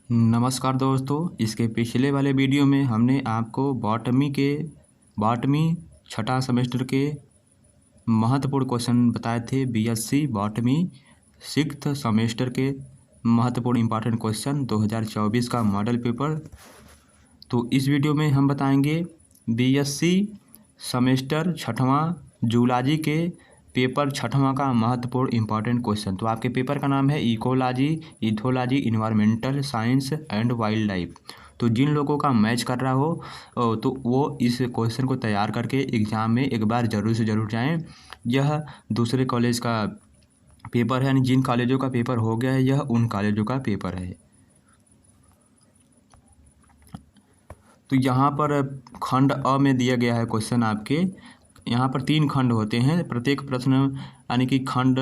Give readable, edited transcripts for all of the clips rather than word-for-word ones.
नमस्कार दोस्तों, इसके पिछले वाले वीडियो में हमने आपको बॉटमी छठा सेमेस्टर के महत्वपूर्ण क्वेश्चन बताए थे। बीएससी बॉटमी सिक्स्थ सेमेस्टर के महत्वपूर्ण इंपॉर्टेंट क्वेश्चन 2024 का मॉडल पेपर। तो इस वीडियो में हम बताएंगे बीएससी सेमेस्टर छठवां जूलॉजी के पेपर छठवां का महत्वपूर्ण इंपॉर्टेंट क्वेश्चन। तो आपके पेपर का नाम है ecology, ethology, environmental science and wild life. तो जिन लोगों का मैच कर रहा हो तो वो इस क्वेश्चन को तैयार करके एग्ज़ाम में एक बार ज़रूर से ज़रूर जाएं। यह दूसरे कॉलेज का पेपर है, यानी जिन कॉलेजों का पेपर हो गया है यह उन कॉलेजों का पेपर है। तो यहाँ पर खंड अ में दिया गया है क्वेश्चन आपके। यहाँ पर 3 खंड होते हैं, प्रत्येक प्रश्न यानी कि खंड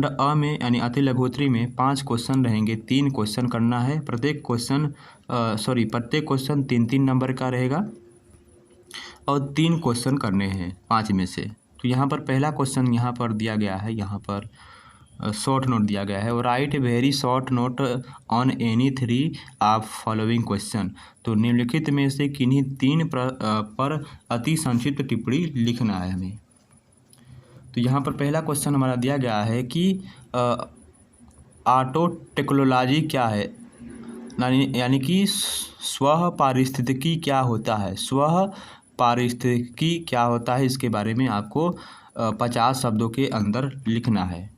अ में यानी अति लघुत्तरी में 5 क्वेश्चन रहेंगे। 3 क्वेश्चन करना है, प्रत्येक क्वेश्चन 3-3 नंबर का रहेगा और 3 क्वेश्चन करने हैं 5 में से। तो यहाँ पर पहला क्वेश्चन यहाँ पर दिया गया है, यहाँ पर शॉर्ट नोट दिया गया है और right very short note on any 3 of following question. तो निम्नलिखित में से किन्हीं 3 पर अति संक्षिप्त टिप्पणी लिखना है हमें। तो यहाँ पर पहला क्वेश्चन हमारा दिया गया है कि ऑटो टेक्नोलॉजी क्या है, यानी कि स्व पारिस्थितिकी क्या होता है। स्व पारिस्थितिकी क्या होता है, इसके बारे में आपको 50 शब्दों के अंदर लिखना है।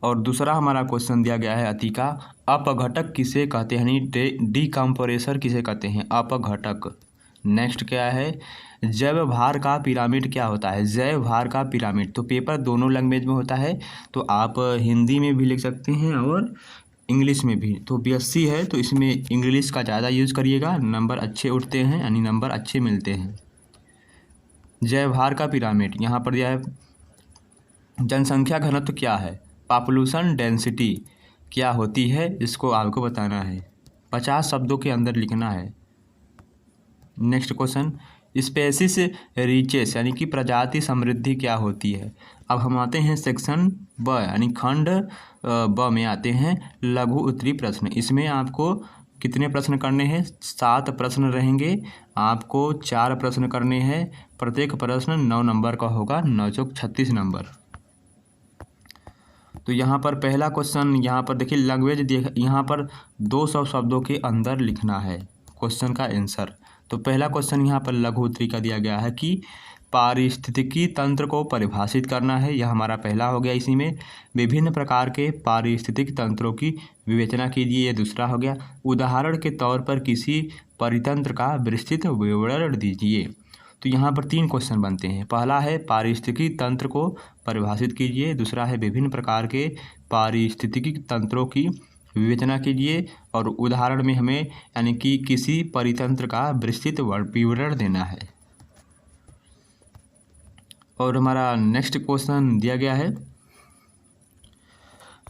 और दूसरा हमारा क्वेश्चन दिया गया है अति का, अपघटक किसे कहते हैं, यानी डीकम्प्रेसर किसे कहते हैं, अपघटक। नेक्स्ट क्या है, जैव भार का पिरामिड क्या होता है, जैव भार का पिरामिड। तो पेपर दोनों लैंग्वेज में होता है, तो आप हिंदी में भी लिख सकते हैं और इंग्लिश में भी। तो बीएससी है तो इसमें इंग्लिश का ज़्यादा यूज़ करिएगा, नंबर अच्छे उठते हैं, यानी नंबर अच्छे मिलते हैं। जैव भार का पिरामिड यहाँ पर दिया है। जनसंख्या घनत्व क्या है, पॉपुलेशन डेंसिटी क्या होती है, इसको आपको बताना है, 50 शब्दों के अंदर लिखना है। नेक्स्ट क्वेश्चन, स्पेसिस रिचेस यानी कि प्रजाति समृद्धि क्या होती है। अब हम आते हैं सेक्शन ब यानी खंड ब में आते हैं लघु उत्तरी प्रश्न। इसमें आपको कितने प्रश्न करने हैं, 7 प्रश्न रहेंगे, आपको 4 प्रश्न करने हैं, प्रत्येक प्रश्न 9 नंबर का होगा, 9 चौक 36 नंबर। तो यहाँ पर पहला क्वेश्चन, यहाँ पर देखिए लैंग्वेज यहाँ पर 200 शब्दों के अंदर लिखना है क्वेश्चन का आंसर। तो पहला क्वेश्चन यहाँ पर लघु उत्तरी का दिया गया है कि पारिस्थितिकी तंत्र को परिभाषित करना है, यह हमारा पहला हो गया। इसी में विभिन्न प्रकार के पारिस्थितिक तंत्रों की विवेचना कीजिए, यह दूसरा हो गया। उदाहरण के तौर पर किसी परितंत्र का विस्तृत विवरण दीजिए। तो यहाँ पर 3 क्वेश्चन बनते हैं, पहला है पारिस्थितिकी तंत्र को परिभाषित कीजिए, दूसरा है विभिन्न प्रकार के पारिस्थितिकी तंत्रों की विवेचना कीजिए और उदाहरण में हमें यानी कि किसी परितंत्र का विस्तृत विवरण देना है। और हमारा नेक्स्ट क्वेश्चन दिया गया है,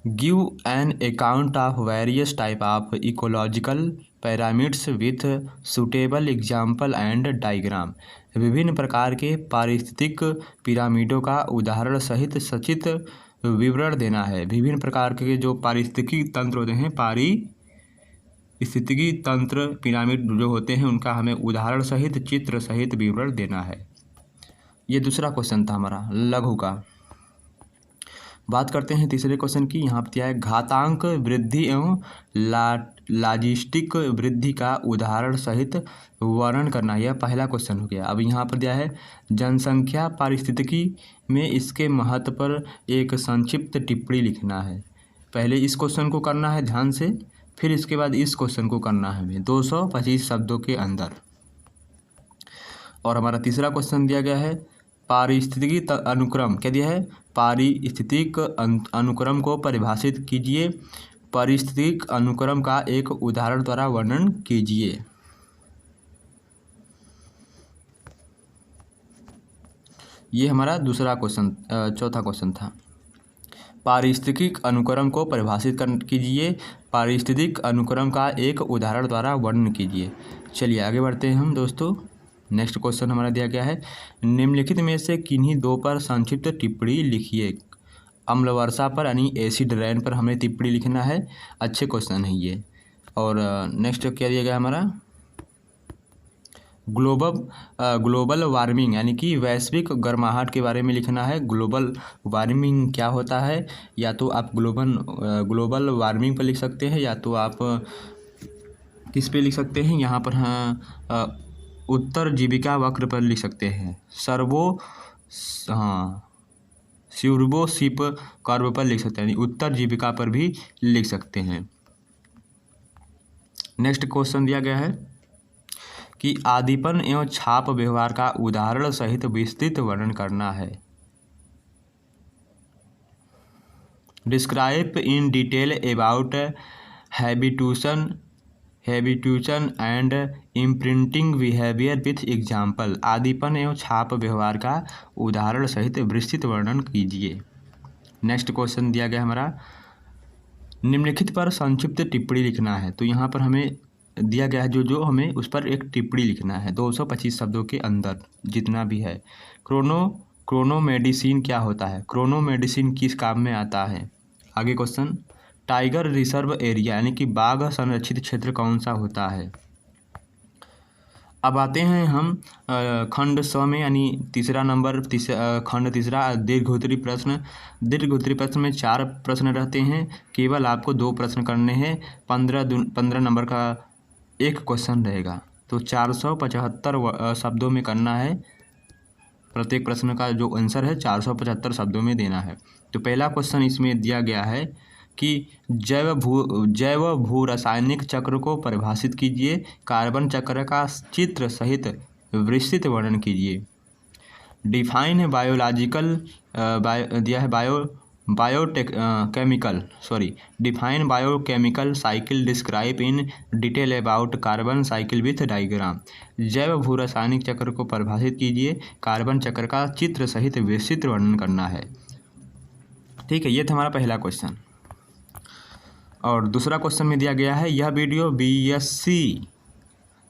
give an account of various type of ecological pyramids with suitable example and diagram. विभिन्न प्रकार के पारिस्थितिक पिरामिडों का उदाहरण सहित सचित्र विवरण देना है। विभिन्न प्रकार के जो पारिस्थितिकी तंत्र होते हैं, पारिस्थितिकी तंत्र पिरामिड जो होते हैं, उनका हमें उदाहरण सहित चित्र सहित विवरण देना है। ये दूसरा क्वेश्चन था हमारा लघु का। बात करते हैं तीसरे क्वेश्चन की। यहाँ पर दिया है घातांक वृद्धि एवं लॉजिस्टिक वृद्धि का उदाहरण सहित वर्णन करना, यह पहला क्वेश्चन हो गया। अब यहाँ पर दिया है जनसंख्या पारिस्थितिकी में इसके महत्व पर एक संक्षिप्त टिप्पणी लिखना है। पहले इस क्वेश्चन को करना है ध्यान से, फिर इसके बाद इस क्वेश्चन को करना है हमें 225 शब्दों के अंदर। और हमारा तीसरा क्वेश्चन दिया गया है पारिस्थितिकी अनुक्रम, क्या दिया है, पारिस्थितिक अनुक्रम को परिभाषित कीजिए, पारिस्थितिक अनुक्रम का एक उदाहरण द्वारा वर्णन कीजिए। ये हमारा दूसरा क्वेश्चन चौथा क्वेश्चन था। पारिस्थितिक अनुक्रम को परिभाषित कीजिए, पारिस्थितिक अनुक्रम का एक उदाहरण द्वारा वर्णन कीजिए। चलिए आगे बढ़ते हैं हम दोस्तों। नेक्स्ट क्वेश्चन हमारा दिया गया है, निम्नलिखित में से किन्हीं 2 पर संक्षिप्त टिप्पणी लिखिए। अम्ल वर्षा पर यानी एसिड रेन पर हमें टिप्पणी लिखना है। अच्छे क्वेश्चन है ये। और नेक्स्ट क्या दिया गया हमारा, ग्लोबल वार्मिंग यानी कि वैश्विक गर्माहट के बारे में लिखना है। ग्लोबल वार्मिंग क्या होता है, या तो आप ग्लोबल वार्मिंग पर लिख सकते हैं, या तो आप किस पे लिख सकते हैं, यहाँ पर हाँ उत्तर जीविका वक्र पर लिख सकते हैं। स्यूर्बोशिप कर्व पर लिख सकते हैं, यानी उत्तर जीविका पर भी लिख सकते हैं। नेक्स्ट क्वेश्चन दिया गया है कि आदीपन एवं छाप व्यवहार का उदाहरण सहित विस्तृत वर्णन करना है। Describe in detail about habituation and imprinting behaviour with example. आदीपन एवं छाप व्यवहार का उदाहरण सहित विस्तृत वर्णन कीजिए। नेक्स्ट क्वेश्चन दिया गया हमारा, निम्नलिखित पर संक्षिप्त टिप्पणी लिखना है। तो यहाँ पर हमें दिया गया है जो हमें उस पर एक टिप्पणी लिखना है 225 शब्दों के अंदर जितना भी है। क्रोनोमेडिसिन क्या होता है, क्रोनोमेडिसिन किस काम में आता है। आगे क्वेश्चन, टाइगर रिजर्व एरिया यानी कि बाघ संरक्षित क्षेत्र कौन सा होता है। अब आते हैं हम खंड 100 में, यानी खंड तीसरा दीर्घोत्तरी प्रश्न। दीर्घोत्तरी प्रश्न में 4 प्रश्न रहते हैं, केवल आपको 2 प्रश्न करने हैं। 15 नंबर का एक क्वेश्चन रहेगा, तो 475 शब्दों में करना है। प्रत्येक प्रश्न का जो आंसर है 475 शब्दों में देना है। तो पहला क्वेश्चन इसमें दिया गया है कि जैव भू रासायनिक चक्र को परिभाषित कीजिए। कार्बन चक्र का चित्र सहित विस्तृत वर्णन कीजिए। डिफाइन बायोलॉजिकल दिया है define biochemical cycle, describe in detail about carbon cycle with diagram. जैव भू रासायनिक चक्र को परिभाषित कीजिए, कार्बन चक्र का चित्र सहित विस्तृत वर्णन करना है। ठीक है, ये था हमारा पहला क्वेश्चन। और दूसरा क्वेश्चन में दिया गया है, यह वीडियो बीएससी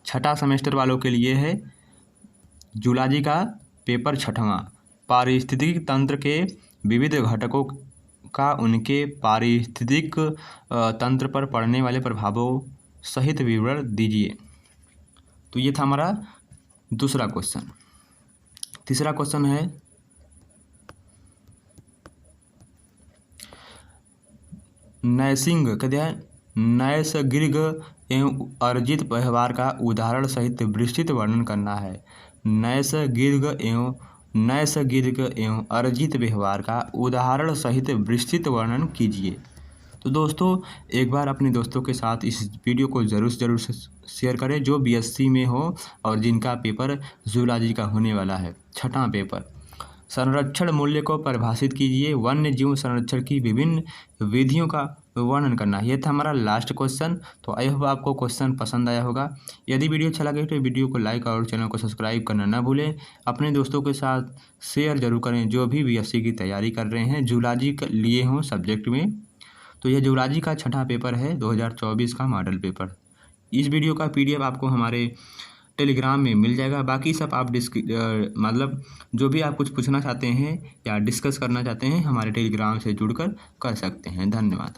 छठा सेमेस्टर वालों के लिए है। जूलॉजी का पेपर 6वां, पारिस्थितिक तंत्र के विविध घटकों का उनके पारिस्थितिक तंत्र पर पड़ने वाले प्रभावों सहित विवरण दीजिए। तो ये था हमारा दूसरा क्वेश्चन। तीसरा क्वेश्चन है, नैसर्गिक एवं अर्जित व्यवहार का उदाहरण सहित विस्तृत वर्णन करना है। नैसर्गिक एवं अर्जित व्यवहार का उदाहरण सहित विस्तृत वर्णन कीजिए। तो दोस्तों, एक बार अपने दोस्तों के साथ इस वीडियो को ज़रूर से शेयर करें जो बीएससी में हो और जिनका पेपर जूलॉजी का होने वाला है, 6वां पेपर। संरक्षण मूल्य को परिभाषित कीजिए। वन्य जीव संरक्षण की विभिन्न विधियों का वर्णन करना। यह था हमारा लास्ट क्वेश्चन। तो आई होप आपको क्वेश्चन पसंद आया होगा। यदि वीडियो अच्छा लगे तो वीडियो को लाइक और चैनल को सब्सक्राइब करना ना भूलें। अपने दोस्तों के साथ शेयर जरूर करें जो भी बीएससी की तैयारी कर रहे हैं, जूलॉजी लिए हों सब्जेक्ट में। तो यह जूलॉजी का 6वां पेपर है, 2024 का मॉडल पेपर। इस वीडियो का PDF आपको हमारे टेलीग्राम में मिल जाएगा। बाकी सब आप मतलब जो भी आप कुछ पूछना चाहते हैं या डिस्कस करना चाहते हैं, हमारे टेलीग्राम से जुड़कर कर सकते हैं। धन्यवाद।